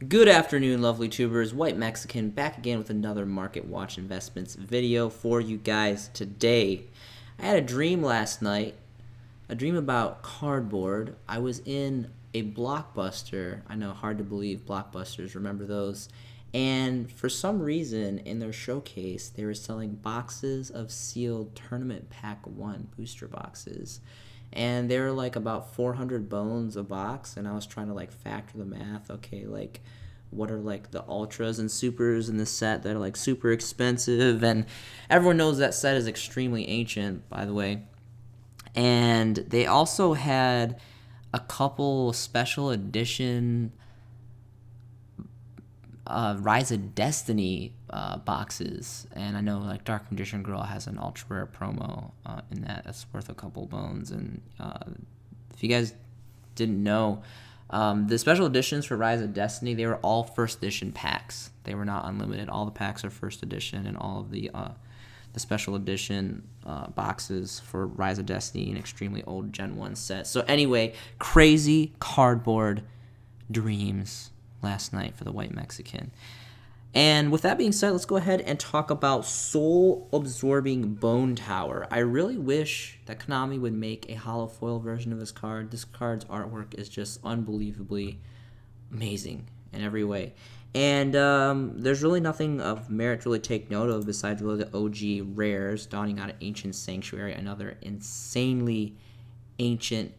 Good afternoon, lovely tubers. White Mexican back again with another Market Watch Investments video for you guys today. I had a dream last night, a dream about cardboard. I was in a Blockbuster. I know, hard to believe, Blockbusters, remember those? And for some reason, in their showcase, they were selling boxes of sealed Tournament Pack 1 booster boxes. And they were like about 400 bones a box, and I was trying to like factor the math. Okay, like what are like the ultras and supers in this set that are like super expensive, and everyone knows that set is extremely ancient, by the way. And they also had a couple special edition Rise of Destiny boxes, and I know like Dark Magician Girl has an ultra rare promo in that's worth a couple bones. And if you guys didn't know, the special editions for Rise of Destiny, they were all first edition packs. They were not unlimited. All the packs are first edition, and all of the special edition boxes for Rise of Destiny, an extremely old Gen 1 set. So anyway, crazy cardboard dreams last night for the White Mexican. And with that being said, let's go ahead and talk about Soul Absorbing Bone Tower. I really wish that Konami would make a hollow foil version of this card. This card's artwork is just unbelievably amazing in every way. And there's really nothing of merit to really take note of besides really the OG rares, Dawning Out of Ancient Sanctuary, another insanely ancient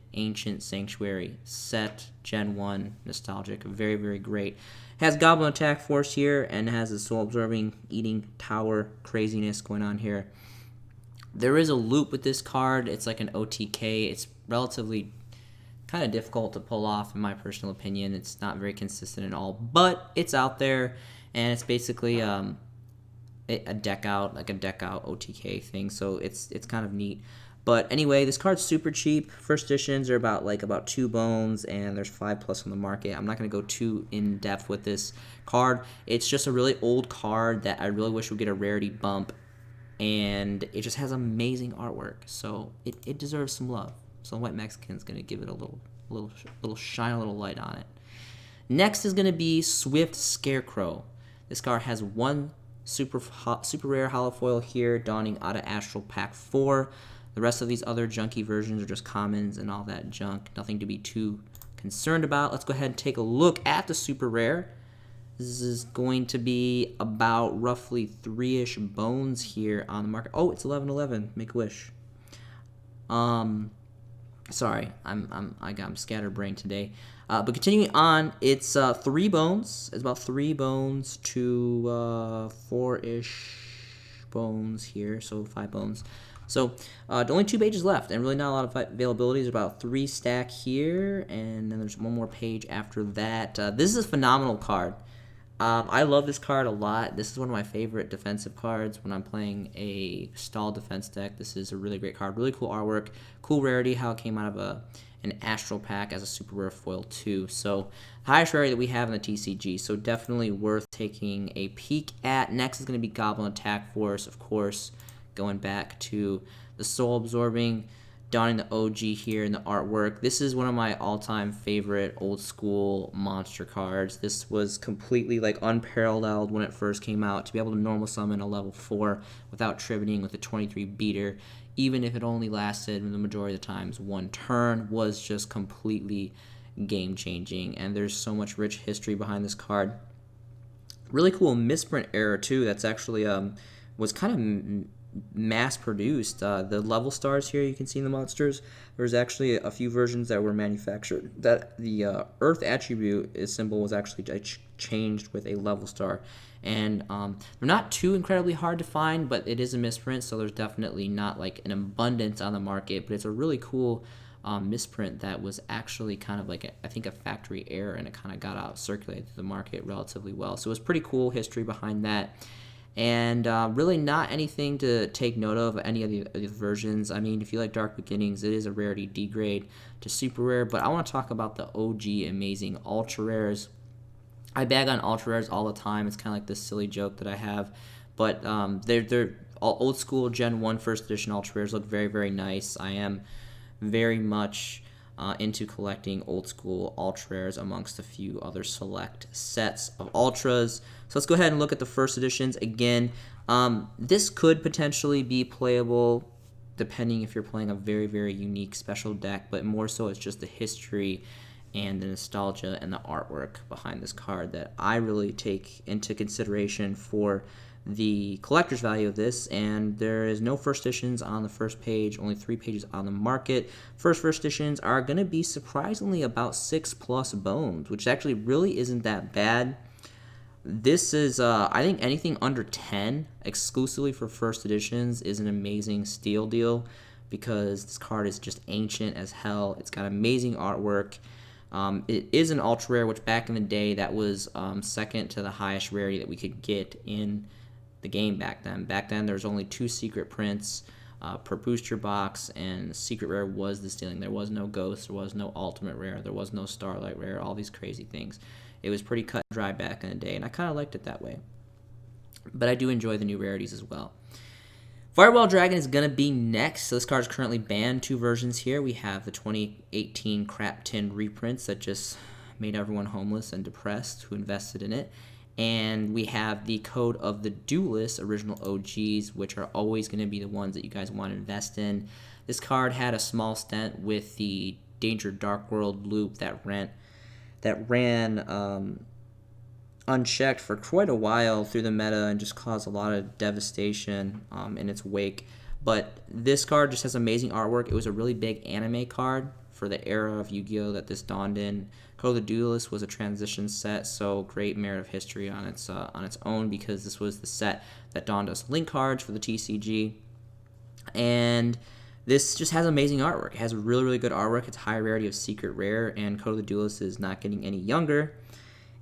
Sanctuary set, Gen 1, nostalgic, very, very great. Has Goblin Attack Force here, and has a Soul Absorbing Eating Tower craziness going on here. There is a loop with this card. It's like an OTK. It's relatively kind of difficult to pull off, in my personal opinion. It's not very consistent at all, but it's out there, and it's basically a deck out OTK thing, so it's kind of neat. But anyway, this card's super cheap. First editions are about 2 bones, and there's 5+ on the market. I'm not going to go too in depth with this card. It's just a really old card that I really wish would get a rarity bump, and it just has amazing artwork, so it deserves some love. So White Mexican's going to give it a little shine, a little light on it. Next is going to be Swift Scarecrow. This card has one super rare hollow foil here, Dawning Out of Astral Pack 4. The rest of these other junky versions are just commons and all that junk. Nothing to be too concerned about. Let's go ahead and take a look at the super rare. This is going to be about roughly 3-ish bones here on the market. Oh, it's 1111. Make a wish. Sorry, I'm scatterbrained today. But continuing on, it's 3 bones. It's about 3 bones to 4-ish bones here, so 5 bones. So only 2 pages left, and really not a lot of availability. There's about 3 stack here, and then there's one more page after that. This is a phenomenal card. I love this card a lot. This is one of my favorite defensive cards when I'm playing a stall defense deck. This is a really great card. Really cool artwork. Cool rarity, how it came out of an Astral Pack as a super rare foil too. So highest rarity that we have in the TCG. So definitely worth taking a peek at. Next is going to be Goblin Attack Force, of course. Going back to the Soul Absorbing, donning the OG here in the artwork. This is one of my all-time favorite old school monster cards. This was completely like unparalleled when it first came out. To be able to normal summon a level 4 without tributing with a 23 beater, even if it only lasted the majority of the times 1 turn, was just completely game-changing. And there's so much rich history behind this card. Really cool misprint error too. That's actually was kind of mass produced. The level stars here you can see in the monsters, there's actually a few versions that were manufactured that the earth attribute symbol was actually changed with a level star, and they're not too incredibly hard to find, but it is a misprint, so there's definitely not like an abundance on the market, but it's a really cool misprint that was actually kind of like I think a factory error, and it kind of got out circulated to the market relatively well. So it was pretty cool history behind that. And really not anything to take note of any of the versions. I mean, if you like Dark Beginnings, it is a rarity degrade to super rare, but I want to talk about the OG amazing ultra rares. I bag on ultra rares all the time. It's kind of like this silly joke that I have, but they're all old school Gen 1 first edition ultra rares look very, very nice. I am very much into collecting old school ultra rares amongst a few other select sets of ultras. So let's go ahead and look at the first editions again. This could potentially be playable depending if you're playing a very, very unique special deck, but more so it's just the history and the nostalgia and the artwork behind this card that I really take into consideration for the collector's value of this. And there is no first editions on the first page, only 3 pages on the market. First editions are going to be surprisingly about 6+ bones, which actually really isn't that bad. This is, I think anything under 10 exclusively for first editions is an amazing steal deal, because this card is just ancient as hell. It's got amazing artwork. It is an ultra rare, which back in the day that was second to the highest rarity that we could get in the game back then. Back then there was only 2 secret prints per booster box, and secret rare was the stealing. There was no ghost, there was no ultimate rare, there was no starlight rare, all these crazy things. It was pretty cut and dry back in the day, and I kind of liked it that way. But I do enjoy the new rarities as well. Firewall Dragon is going to be next. So this card is currently banned. 2 versions here. We have the 2018 crap tin reprints that just made everyone homeless and depressed who invested in it. And we have the Code of the Duelist original OGs, which are always going to be the ones that you guys want to invest in. This card had a small stint with the Danger Dark World loop that ran unchecked for quite a while through the meta and just caused a lot of devastation in its wake. But this card just has amazing artwork. It was a really big anime card for the era of Yu-Gi-Oh! That this dawned in. Code of the Duelist was a transition set, so great merit of history on its own, because this was the set that dawned us Link cards for the TCG. And this just has amazing artwork. It has really, really good artwork. It's high rarity of secret rare, and Code of the Duelist is not getting any younger.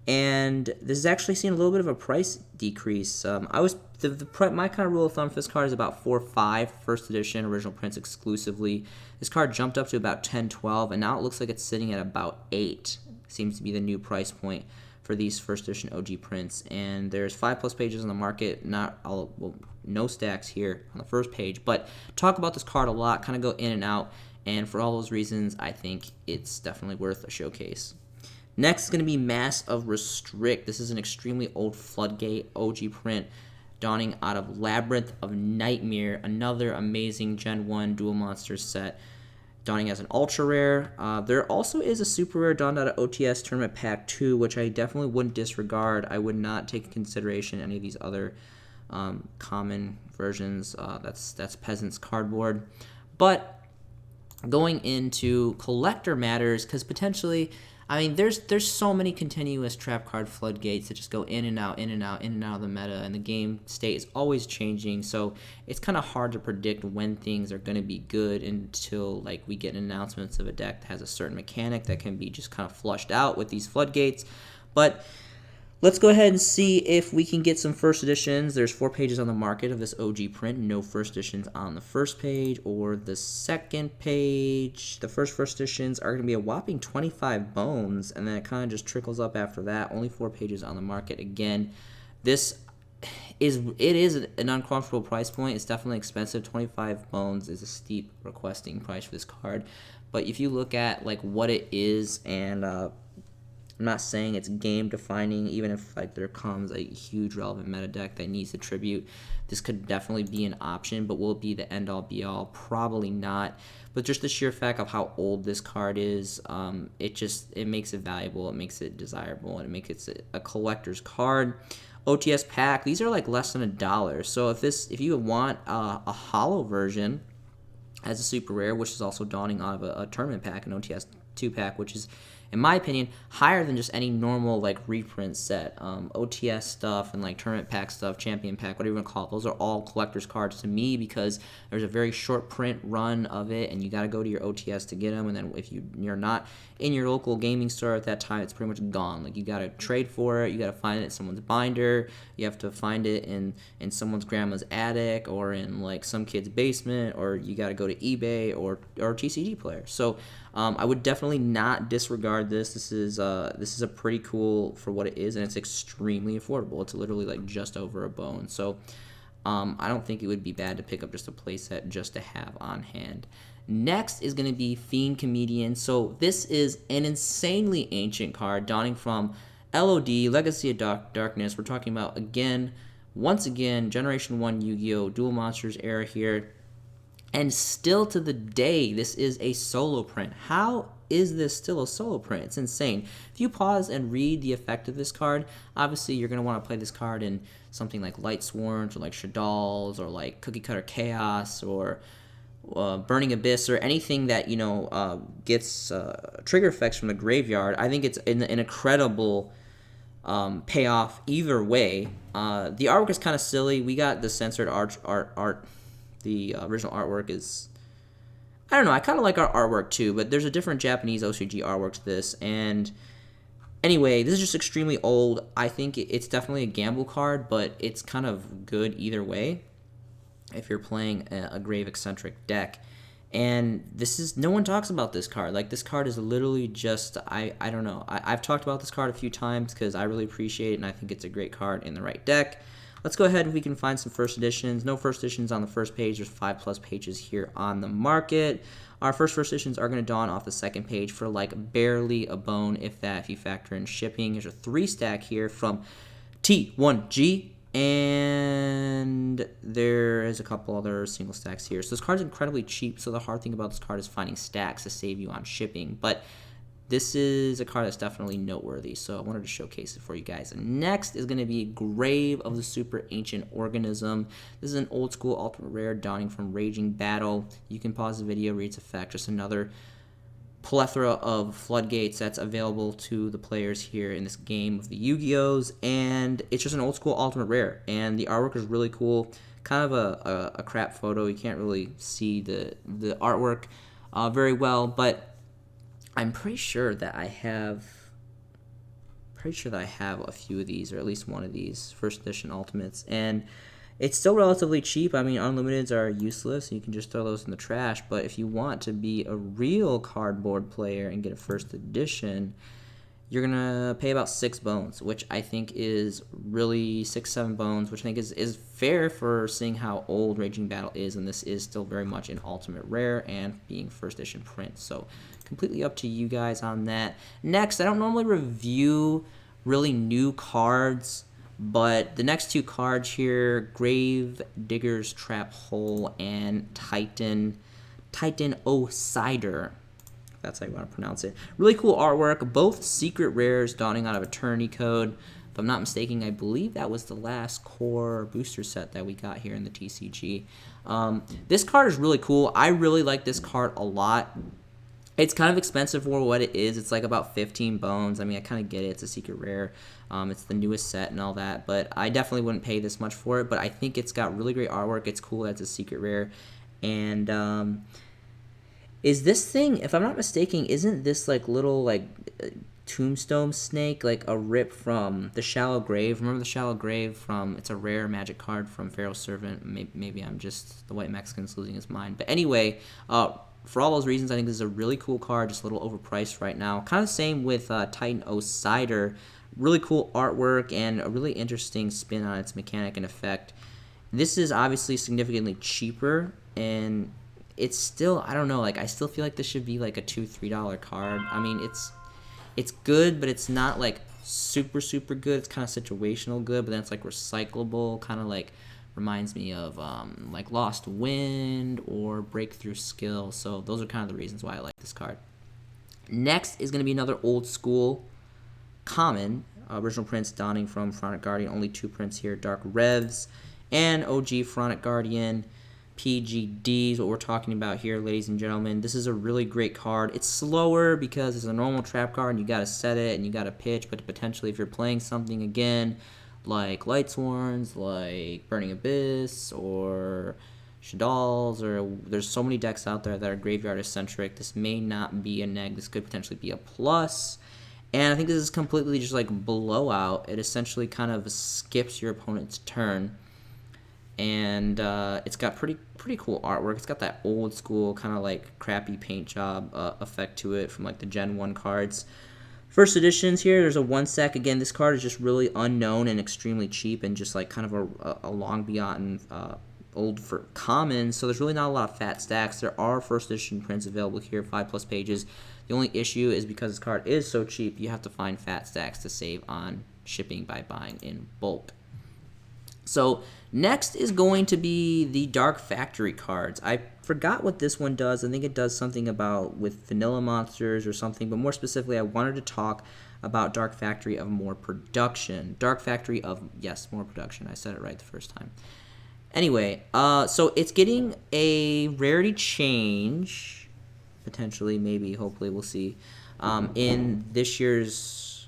And this has actually seen a little bit of a price decrease. My kind of rule of thumb for this card is about 4.5 first edition, original prints exclusively. This card jumped up to about 10-12, and now it looks like it's sitting at about 8. Seems to be the new price point for these first edition OG prints. And there's 5+ pages on the market. No stacks here on the first page, but talk about this card a lot, kind of go in and out. And for all those reasons, I think it's definitely worth a showcase. Next is going to be Mass of Restrict. This is an extremely old Floodgate OG print dawning out of Labyrinth of Nightmare, another amazing Gen 1 Duel Monsters set, dawning as an ultra rare. There also is a super rare dawned out of OTS Tournament Pack 2, which I definitely wouldn't disregard. I would not take into consideration any of these other common versions. That's Peasant's Cardboard. But going into collector matters, because potentially, I mean, there's so many continuous trap card floodgates that just go in and out, in and out, in and out of the meta, and the game state is always changing. So it's kind of hard to predict when things are going to be good until like we get announcements of a deck that has a certain mechanic that can be just kind of flushed out with these floodgates. But let's go ahead and see if we can get some first editions. There's 4 pages on the market of this OG print. No first editions on the first page or the second page. The first editions are going to be a whopping 25 bones, and then it kind of just trickles up after that. Only 4 pages on the market. Again, it is an uncomfortable price point. It's definitely expensive. 25 bones is a steep requesting price for this card. But if you look at like what it is, and I'm not saying it's game defining, even if like there comes a huge relevant meta deck that needs a tribute, this could definitely be an option. But will it be the end all be all? Probably not. But just the sheer fact of how old this card is, it makes it valuable, it makes it desirable, and it makes it a collector's card. OTS pack, these are like less than $1. So if you want a hollow version as a super rare, which is also dawning out of a tournament pack, an OTS 2 pack, which is, in my opinion, higher than just any normal like reprint set. OTS stuff and like tournament pack stuff, champion pack, whatever you want to call it, those are all collector's cards to me, because there's a very short print run of it, and you got to go to your OTS to get them. And then if you're not in your local gaming store at that time, it's pretty much gone. Like you got to trade for it, you got to find it in someone's binder, you have to find it in someone's grandma's attic or in like some kid's basement, or you got to go to eBay or TCG Player. So I would definitely not disregard this. This is a pretty cool for what it is, and it's extremely affordable. It's literally like just over a bone. So I don't think it would be bad to pick up just a playset just to have on hand. Next is going to be Fiend Comedian. So this is an insanely ancient card, dawning from LOD, Legacy of Darkness. We're talking about, once again, Generation 1 Yu-Gi-Oh! Duel Monsters era here. And still to the day, this is a solo print. How is this still a solo print? It's insane. If you pause and read the effect of this card, obviously you're going to want to play this card in something like Light Swarms or like Shadal's or like Cookie Cutter Chaos or Burning Abyss or anything that, gets trigger effects from the graveyard. I think it's an incredible payoff either way. The artwork is kind of silly. We got the censored art. The original artwork is, I don't know, I kind of like our artwork too, but there's a different Japanese OCG artwork to this, and anyway, this is just extremely old. I think it's definitely a gamble card, but it's kind of good either way if you're playing a Grave Eccentric deck. And no one talks about this card. Like, this card is literally just, I don't know. I've talked about this card a few times because I really appreciate it, and I think it's a great card in the right deck. Let's go ahead and we can find some first editions. No first editions on the first page. There's 5+ pages here on the market. Our first editions are going to dawn off the second page for like barely a bone, if that, if you factor in shipping. There's a 3-stack here from T1G, and there is a couple other single stacks here. So this card's incredibly cheap, so the hard thing about this card is finding stacks to save you on shipping. But this is a card that's definitely noteworthy, so I wanted to showcase it for you guys. Next is going to be Grave of the Super Ancient Organism. This is an old school ultimate rare dawning from Raging Battle. You can pause the video, read its effect. Just another plethora of floodgates that's available to the players here in this game of the Yu-Gi-Ohs, and it's just an old school ultimate rare, and the artwork is really cool. Kind of a crap photo. You can't really see the artwork very well, but I'm pretty sure that I have a few of these, or at least one of these first edition ultimates, and it's still relatively cheap. I mean, unlimiteds are useless, and you can just throw those in the trash, but if you want to be a real cardboard player and get a first edition, you're gonna pay about 6 bones, which I think is really 6-7 bones, which I think is fair for seeing how old Raging Battle is, and this is still very much an ultimate rare and being first edition print. So completely up to you guys on that. Next, I don't normally review really new cards, but the next 2 cards here, Grave Digger's Trap Hole and Titan Cider. That's how you want to pronounce it. Really cool artwork. Both secret rares dawning out of Eternity Code. If I'm not mistaken, I believe that was the last core booster set that we got here in the TCG. This card is really cool. I really like this card a lot. It's kind of expensive for what it is. It's like about 15 bones. I mean, I kind of get it. It's a secret rare. It's the newest set and all that. But I definitely wouldn't pay this much for it. But I think it's got really great artwork. It's cool that it's a secret rare. And is this thing, if I'm not mistaken, isn't this like little like tombstone snake like a rip from the Shallow Grave? Remember the Shallow Grave from, it's a rare magic card from Pharaoh's Servant. Maybe I'm just, the white Mexican's losing his mind. But anyway, for all those reasons, I think this is a really cool card, just a little overpriced right now. Kind of same with Titan Cider. Really cool artwork and a really interesting spin on its mechanic and effect. This is obviously significantly cheaper, and it's still, I don't know, like I still feel like this should be like a $2-3 card. I mean, it's good, but it's not like super good. It's kind of situational good, but then it's like recyclable, kind of like reminds me of like Lost Wind or Breakthrough Skill. So those are kind of the reasons why I like this card. Next is going to be another old school common, original prints dawning from Pharaonic Guardian. Only 2 prints here, Dark Revs and OG Pharaonic Guardian. PGD is what we're talking about here, ladies and gentlemen. This is a really great card. It's slower because it's a normal trap card and you got to set it and you got to pitch, but potentially if you're playing something again like Light Sworns, like Burning Abyss, or Shadal's, or there's so many decks out there that are graveyard eccentric, this may not be a neg. This could potentially be a plus. And I think this is completely just like blowout. It essentially kind of skips your opponent's turn. And it's got pretty cool artwork. It's got that old school kind of like crappy paint job effect to it from like the Gen 1 cards. First editions here, there's a 1-sec. Again, this card is just really unknown and extremely cheap and just like kind of a long begotten old for commons, so there's really not a lot of fat stacks. There are first edition prints available here, 5+ pages. The only issue is because this card is so cheap, you have to find fat stacks to save on shipping by buying in bulk. So next is going to be the Dark Factory cards. I forgot what this one does. I think it does something about with vanilla monsters or something, but more specifically, I wanted to talk about Dark Factory of more production. Dark Factory of, yes, more production. I said it right the first time. Anyway, so it's getting a rarity change, potentially, maybe, hopefully, we'll see, in this year's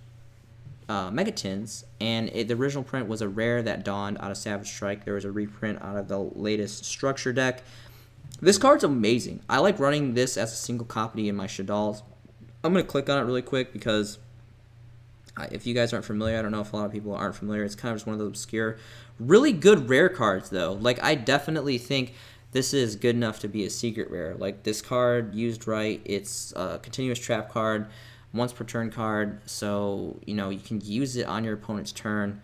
Megatins, and the original print was a rare that dawned out of Savage Strike. There was a reprint out of the latest Structure deck. This card's amazing. I like running this as a single copy in my Shaddolls. I'm going to click on it really quick because if you guys aren't familiar, I don't know if a lot of people aren't familiar, it's kind of just one of those obscure, really good rare cards, though. Like, I definitely think this is good enough to be a secret rare. Like, this card, used right, it's a continuous trap card, once per turn card, so you know you can use it on your opponent's turn,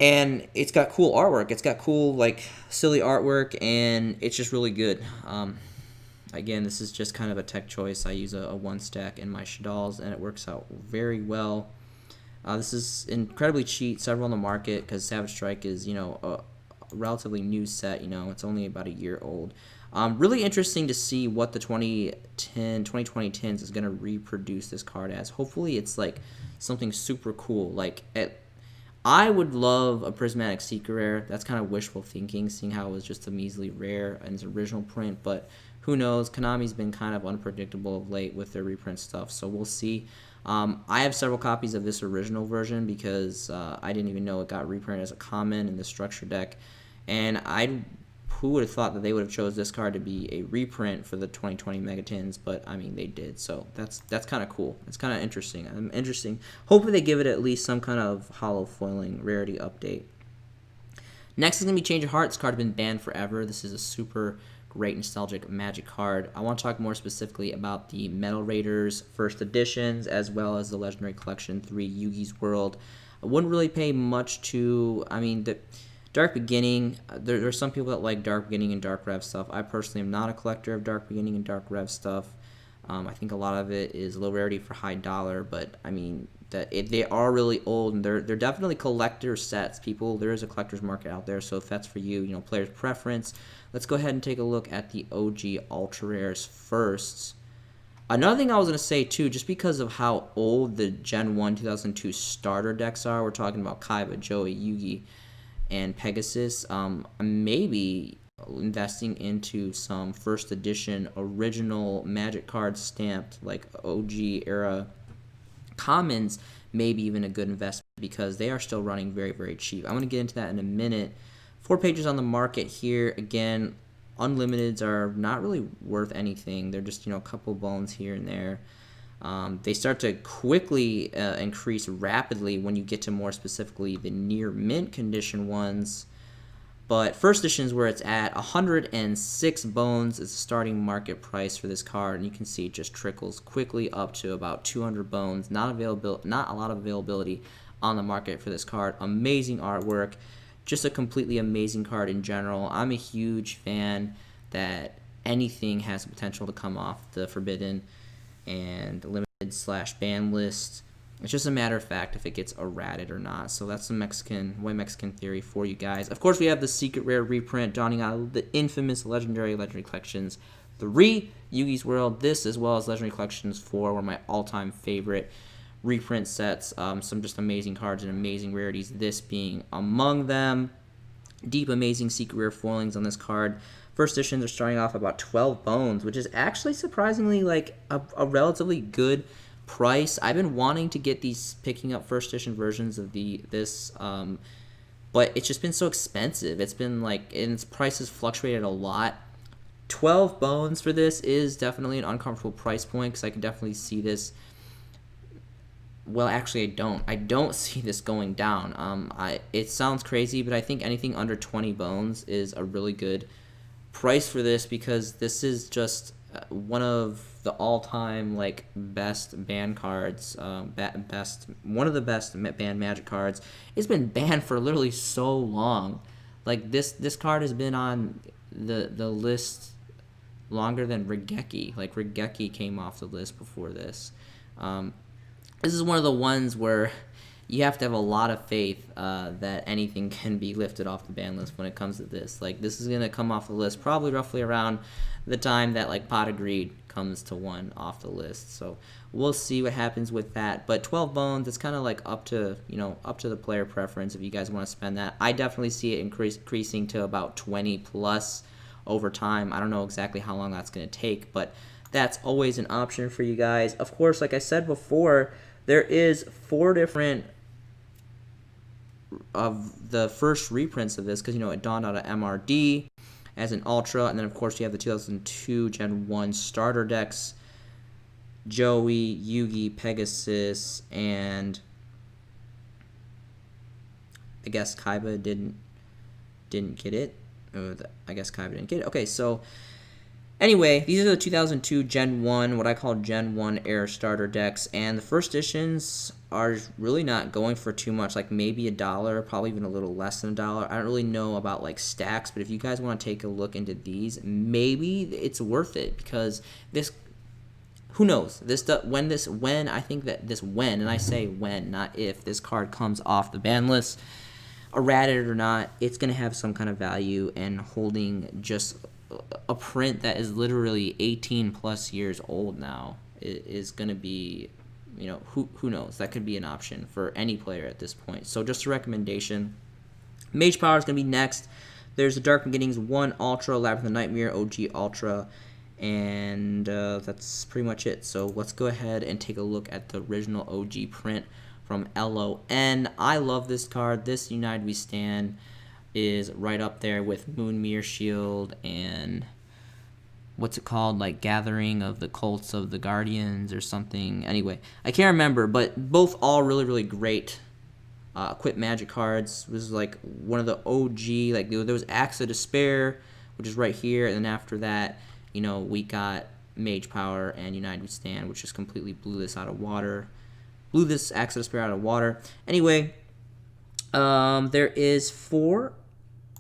and it's got cool artwork. It's got cool, like, silly artwork, and it's just really good. Again, this is just kind of a tech choice. I use a 1-stack in my Shaddolls, and it works out very well. This is incredibly cheap, several on the market, because Savage Strike is, you know, a relatively new set. You know, it's only about a year old. Really interesting to see what the 2020 is going to reproduce this card as. Hopefully it's like something super cool. Like, I would love a Prismatic Secret Rare. That's kind of wishful thinking, seeing how it was just a measly rare in its original print. But who knows? Konami's been kind of unpredictable of late with their reprint stuff, so we'll see. I have several copies of this original version because I didn't even know it got reprinted as a common in the Structure deck. And who would have thought that they would have chose this card to be a reprint for the 2020 Megatins, but I mean, they did, so that's kind of cool. It's kind of interesting. Hopefully they give it at least some kind of hollow foiling rarity update. Next is going to be Change of Heart. This card has been banned forever. This is a super great nostalgic Magic card. I want to talk more specifically about the Metal Raiders first editions as well as the Legendary Collection 3 Yugi's World. I wouldn't really pay much to, I mean, the Dark Beginning, there are some people that like Dark Beginning and Dark Rev stuff. I personally am not a collector of Dark Beginning and Dark Rev stuff. I think a lot of it is low rarity for high dollar, but I mean, they are really old, and they're definitely collector sets. There is a collector's market out there, so if that's for you, you know, player's preference. Let's go ahead and take a look at the OG Ultra Rares first. Another thing I was going to say, too, just because of how old the Gen 1 2002 starter decks are, we're talking about Kaiba, Joey, Yugi, and Pegasus, maybe investing into some first edition original Magic cards stamped like OG era commons, maybe even a good investment because they are still running very, very cheap. I'm going to get into that in a minute. 4 pages on the market here. Again, unlimiteds are not really worth anything. They're just, you know, a couple bones here and there. They start to quickly increase rapidly when you get to more specifically the near mint condition ones. But first edition is where it's at. 106 bones is the starting market price for this card, and you can see it just trickles quickly up to about 200 bones. Not a lot of availability on the market for this card. Amazing artwork, just a completely amazing card in general. I'm a huge fan that anything has the potential to come off the Forbidden and limited/ban list. It's just a matter of fact if it gets errated or not. So that's some white Mexican theory for you guys. Of course, we have the secret rare reprint dawning out of the infamous Legendary Collections 3 Yugi's World. This, as well as Legendary Collections 4, were my all-time favorite reprint sets. Some just amazing cards and amazing rarities, this being among them. Deep, amazing secret rare foilings on this card. First editions are starting off about 12 bones, which is actually surprisingly like a relatively good price. I've been wanting to get picking up first edition versions of this, but it's just been so expensive. It's been like, and its prices fluctuated a lot. 12 bones for this is definitely an uncomfortable price point because I can definitely see this. Well, actually, I don't see this going down. It sounds crazy, but I think anything under 20 bones is a really good price for this because this is just one of the all-time like best ban cards, one of the best banned Magic cards. It's been banned for literally so long. Like this card has been on the list longer than Regeki. Like Regeki came off the list before this. This is one of the ones where you have to have a lot of faith that anything can be lifted off the ban list when it comes to this. Like, this is going to come off the list probably roughly around the time that, like, Pot of Greed comes to one off the list. So we'll see what happens with that. But 12 bones, it's kind of like up to the player preference if you guys want to spend that. I definitely see it increasing to about 20 plus over time. I don't know exactly how long that's going to take, but that's always an option for you guys. Of course, like I said before, there is 4 different of the first reprints of this, because it dawned out of MRD as an Ultra, and then of course you have the 2002 Gen 1 starter decks, Joey, Yugi, Pegasus, and I guess Kaiba didn't get it. I guess Kaiba didn't get it. Okay, so anyway, these are the 2002 Gen 1, what I call Gen 1 era starter decks, and the first editions are really not going for too much, like maybe $1, probably even a little less than $1. I don't really know about like stacks, but if you guys want to take a look into these, maybe it's worth it, because this, who knows, when I think that this when, and I say when, not if, this card comes off the ban list, errated or not, it's going to have some kind of value, and holding just a print that is literally 18 plus years old now is going to be, who knows, that could be an option for any player at this point. So just a recommendation. Mage Power is going to be next. There's the Dark Beginnings 1 Ultra, Labyrinth of Nightmare, OG Ultra, and that's pretty much it. So let's go ahead and take a look at the original OG print from LON. I love this card. This United We Stand is right up there with Moonmere Shield and what's it called, like Gathering of the Cults of the Guardians or something. Anyway, I can't remember, but both all really, really great Equip Magic cards. This is like one of the OG, like there was Axe of Despair, which is right here, and then after that, we got Mage Power and United We Stand, which just completely blew this out of water. Blew this Axe of Despair out of water. Anyway, there is 4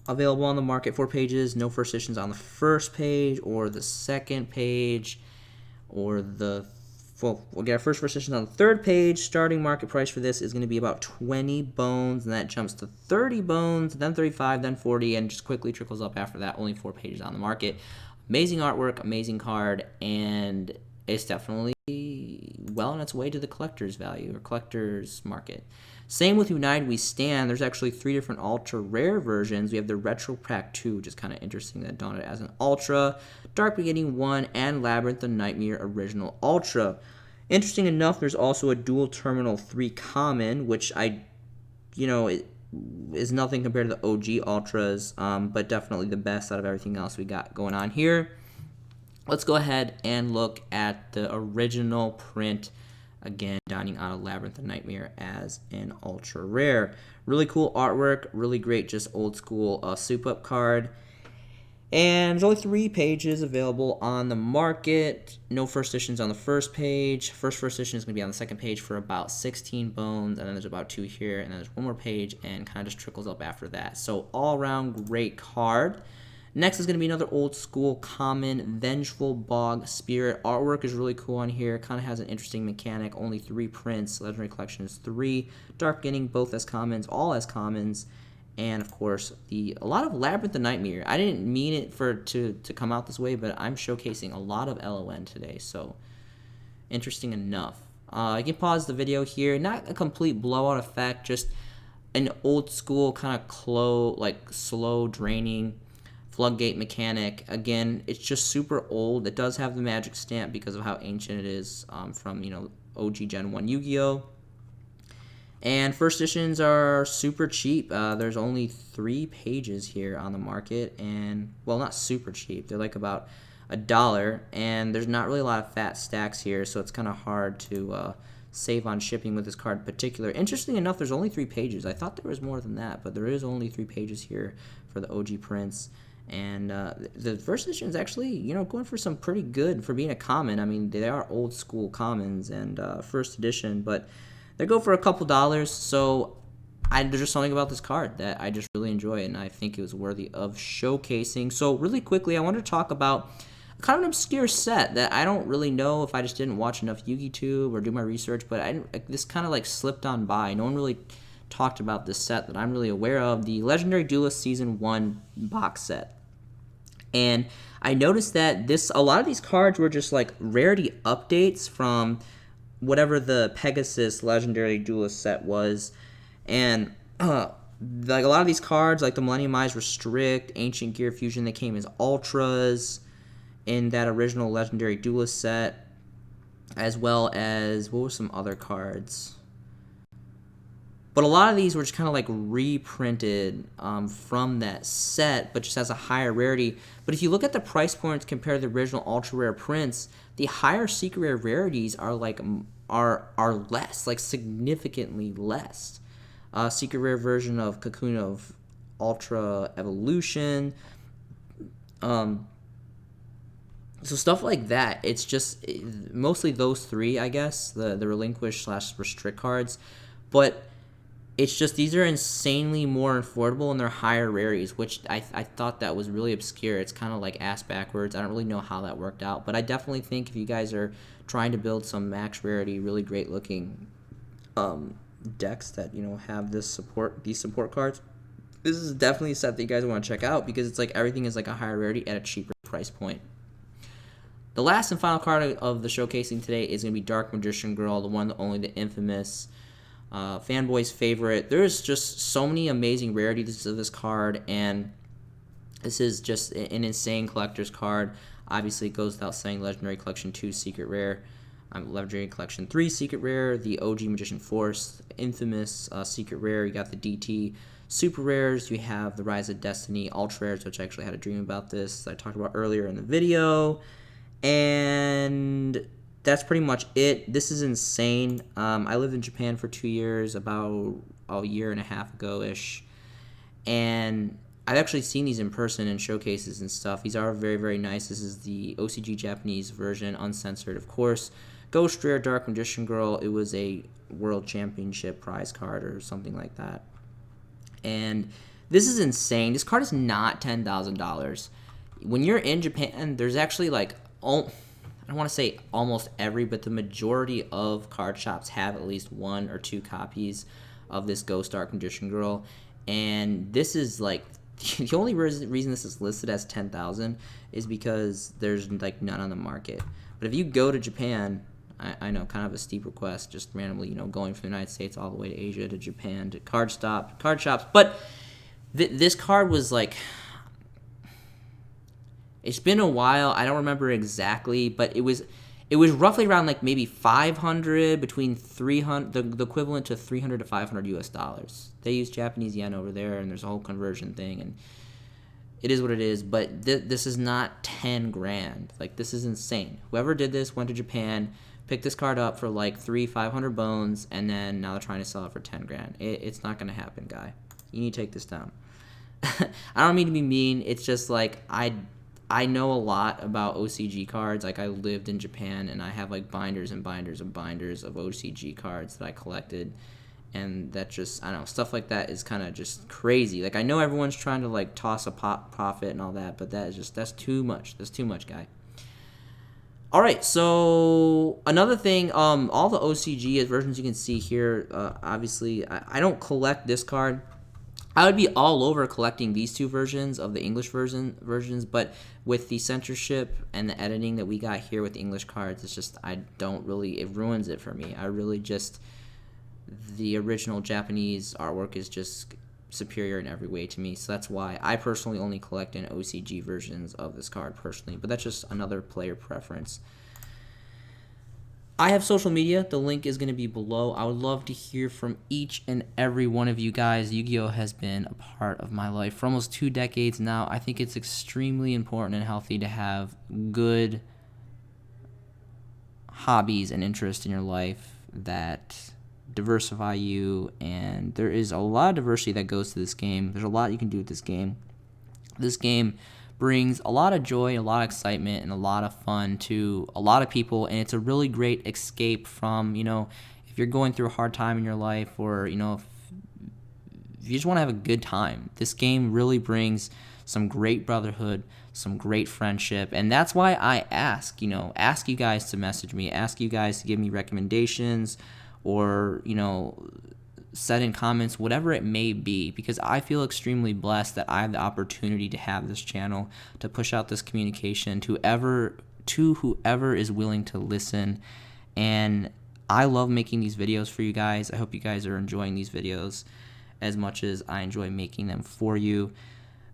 available on the market, 4 pages. No first editions on the first page or the second page, or we'll get our first edition on the third page. Starting market price for this is going to be about 20 bones, and that jumps to 30 bones, then 35, then 40, and just quickly trickles up after that. Only 4 pages on the market. Amazing artwork, amazing card, and it's definitely well on its way to the collector's value or collector's market. Same with United We Stand. There's actually 3 different ultra rare versions. We have the Retro Pack 2, which is kind of interesting that dawned as an ultra, Dark Beginning 1, and Labyrinth of Nightmare original ultra. Interesting enough, there's also a Dual Terminal 3 common, which it is nothing compared to the OG ultras, but definitely the best out of everything else we got going on here. Let's go ahead and look at the original print. Again, downing out of Labyrinth of Nightmare as an ultra rare. Really cool artwork, really great, just old school soup up card. And there's only 3 pages available on the market. No first editions on the first page. First edition is going to be on the second page for about 16 bones, and then there's about 2 here, and then there's 1 more page, and kind of just trickles up after that. So all around great card. Next is going to be another old school common, Vengeful Bog Spirit. Artwork is really cool on here. Kind of has an interesting mechanic. Only 3 prints. Legendary Collection is 3. Dark Beginning, both as commons, all as commons. And of course, a lot of Labyrinth of Nightmare. I didn't mean it to come out this way, but I'm showcasing a lot of LON today. So interesting enough. I can pause the video here. Not a complete blowout effect, just an old school kind of slow draining Floodgate mechanic. Again, it's just super old. It does have the magic stamp because of how ancient it is from OG Gen 1 Yu-Gi-Oh! And first editions are super cheap. There's only 3 pages here on the market, and well, not super cheap. They're like about $1, and there's not really a lot of fat stacks here, so it's kind of hard to save on shipping with this card in particular. Interesting enough, there's only 3 pages. I thought there was more than that, but there is only 3 pages here for the OG prints. And the first edition is actually, going for some pretty good for being a common. I mean, they are old school commons and first edition, but they go for a couple dollars. So there's just something about this card that I just really enjoy, and I think it was worthy of showcasing. So really quickly, I wanted to talk about kind of an obscure set that I don't really know if I just didn't watch enough Yu-Gi-Tube or do my research, but this kind of like slipped on by. No one really talked about this set that I'm really aware of, the Legendary Duelist Season 1 box set. And I noticed that a lot of these cards were just like rarity updates from whatever the Pegasus Legendary Duelist set was. And like a lot of these cards, like the Millennium Eyes Restrict, Ancient Gear Fusion, they came as Ultras in that original Legendary Duelist set, as well as, what were some other cards? But a lot of these were just kind of like reprinted from that set, but just has a higher rarity. But if you look at the price points compared to the original ultra rare prints, the higher secret rare rarities are like are less, like significantly less. Secret rare version of Cocoon of Ultra Evolution. So stuff like that. It's just mostly those three, I guess, the relinquish / restrict cards, but it's just these are insanely more affordable and they're higher rarities, which I thought that was really obscure. It's kind of like ass backwards. I don't really know how that worked out, but I definitely think if you guys are trying to build some max rarity, really great looking decks that have these support cards, this is definitely a set that you guys want to check out because it's like everything is like a higher rarity at a cheaper price point. The last and final card of the showcasing today is going to be Dark Magician Girl, the one, the only, the infamous fanboy's favorite. There's just so many amazing rarities of this card, and this is just an insane collector's card. Obviously, it goes without saying, Legendary Collection 2 Secret Rare, Legendary Collection 3 Secret Rare, the OG Magician Force, infamous Secret Rare. You got the DT Super Rares. You have the Rise of Destiny Ultra Rares, which I actually had a dream about this I talked about earlier in the video. And that's pretty much it. This is insane. I lived in Japan for 2 years, about a year and a half ago-ish. And I've actually seen these in person in showcases and stuff. These are very, very nice. This is the OCG Japanese version, uncensored, of course. Ghost Rare Dark Magician Girl. It was a World Championship prize card or something like that. And this is insane. This card is not $10,000. When you're in Japan, there's actually like, I don't want to say almost every, but the majority of card shops have at least 1 or 2 copies of this Ghost Dark Magician Girl. And this is like, the only reason this is listed as 10,000 is because there's like none on the market. But if you go to Japan, I know, kind of a steep request, just randomly, going from the United States all the way to Asia to Japan to card shops. But this card was like, it's been a while. I don't remember exactly, but it was roughly around like maybe 500, between 300, the equivalent to 300 to 500 US dollars. They use Japanese yen over there, and there's a whole conversion thing, and it is what it is. But this is not 10 grand. Like, this is insane. Whoever did this went to Japan, picked this card up for like 500 bones, and then now they're trying to sell it for 10 grand. It's not gonna happen, guy. You need to take this down. I don't mean to be mean. It's just like I know a lot about OCG cards. Like, I lived in Japan, and I have like binders and binders and binders of OCG cards that I collected, and that just, I don't know, stuff like that is kind of just crazy. Like, I know everyone's trying to like toss a profit and all that, but that's too much. That's too much, guy. All right, so another thing, all the OCG versions you can see here, obviously, I don't collect this card. I would be all over collecting these 2 versions of the English versions, but with the censorship and the editing that we got here with the English cards, it's just, it ruins it for me. I really just, the original Japanese artwork is just superior in every way to me, so that's why I personally only collect in OCG versions of this card personally, but that's just another player preference. I have social media. The link is going to be below. I would love to hear from each and every one of you guys. Yu-Gi-Oh! Has been a part of my life for almost 2 decades now. I think it's extremely important and healthy to have good hobbies and interests in your life that diversify you, and there is a lot of diversity that goes to this game. There's a lot you can do with this game. This game brings a lot of joy, a lot of excitement, and a lot of fun to a lot of people, and it's a really great escape from, if you're going through a hard time in your life, or, if you just want to have a good time, this game really brings some great brotherhood, some great friendship, and that's why I ask you guys to message me, ask you guys to give me recommendations, or set in comments, whatever it may be, because I feel extremely blessed that I have the opportunity to have this channel, to push out this communication to whoever is willing to listen. And I love making these videos for you guys. I hope you guys are enjoying these videos as much as I enjoy making them for you.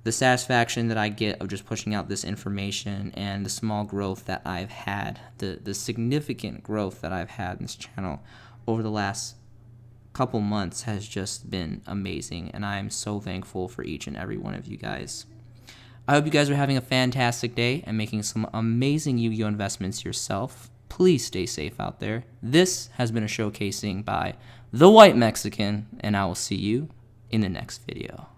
The satisfaction that I get of just pushing out this information, and the small growth that I've had, the significant growth that I've had in this channel over the last couple months has just been amazing, and I am so thankful for each and every one of you guys. I hope you guys are having a fantastic day and making some amazing Yu-Gi-Oh investments yourself. Please stay safe out there. This has been a showcasing by the White Mexican, and I will see you in the next video.